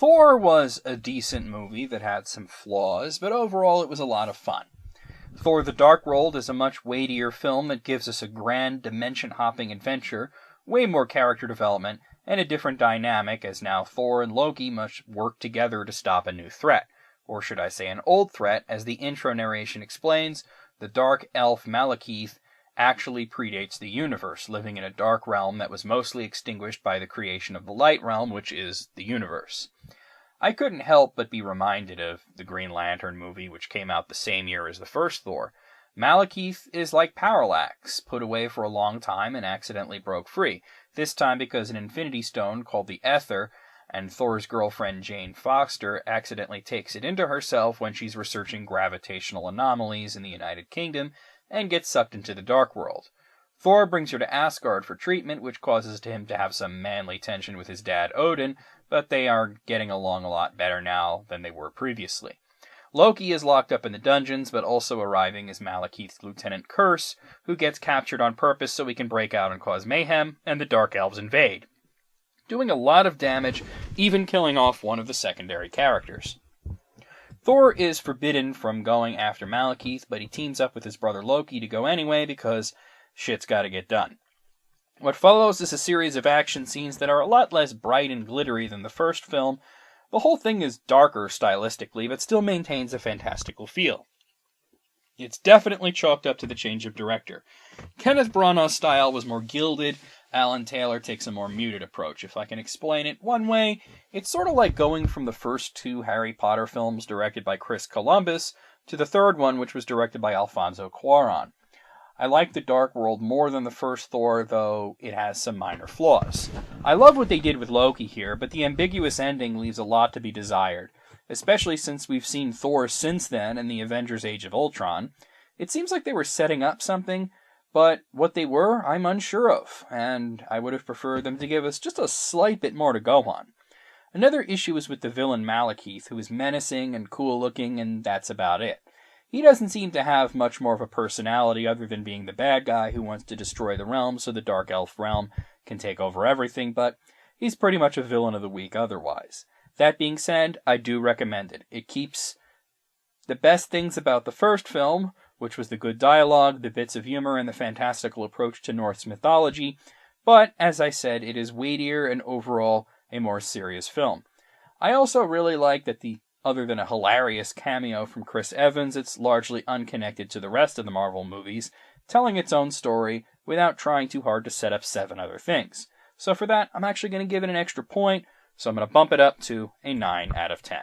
Thor was a decent movie that had some flaws, but overall it was a lot of fun. Thor the Dark World is a much weightier film that gives us a grand, dimension-hopping adventure, way more character development, and a different dynamic as now Thor and Loki must work together to stop a new threat. Or should I say an old threat, as the intro narration explains, the dark elf Malekith actually predates the universe, living in a dark realm that was mostly extinguished by the creation of the light realm, which is the universe. I couldn't help but be reminded of the Green Lantern movie, which came out the same year as the first Thor. Malekith is like Parallax, put away for a long time and accidentally broke free, this time because an Infinity Stone called the Ether, and Thor's girlfriend Jane Foster accidentally takes it into herself when she's researching gravitational anomalies in the United Kingdom, and gets sucked into the Dark World. Thor brings her to Asgard for treatment, which causes him to have some manly tension with his dad Odin, but they are getting along a lot better now than they were previously. Loki is locked up in the dungeons, but also arriving as Malekith's Lieutenant Curse, who gets captured on purpose so he can break out and cause mayhem, and the Dark Elves invade, doing a lot of damage, even killing off one of the secondary characters. Thor is forbidden from going after Malekith, but he teams up with his brother Loki to go anyway because shit's gotta get done. What follows is a series of action scenes that are a lot less bright and glittery than the first film. The whole thing is darker stylistically, but still maintains a fantastical feel. It's definitely chalked up to the change of director. Kenneth Branagh's style was more gilded. Alan Taylor takes a more muted approach. If I can explain it one way, it's sort of like going from the first two Harry Potter films directed by Chris Columbus to the third one, which was directed by Alfonso Cuarón. I like The Dark World more than the first Thor, though it has some minor flaws. I love what they did with Loki here, but the ambiguous ending leaves a lot to be desired, especially since we've seen Thor since then in the Avengers Age of Ultron. It seems like they were setting up something, but what they were, I'm unsure of, and I would have preferred them to give us just a slight bit more to go on. Another issue is with the villain Malekith, who is menacing and cool-looking, and that's about it. He doesn't seem to have much more of a personality other than being the bad guy who wants to destroy the realm so the Dark Elf realm can take over everything, but he's pretty much a villain of the week otherwise. That being said, I do recommend it. It keeps the best things about the first film, which was the good dialogue, the bits of humor, and the fantastical approach to Norse mythology, but, as I said, it is weightier and overall a more serious film. I also really like that other than a hilarious cameo from Chris Evans, it's largely unconnected to the rest of the Marvel movies, telling its own story without trying too hard to set up 7 other things. So for that, I'm actually going to give it an extra point, so I'm going to bump it up to a 9 out of 10.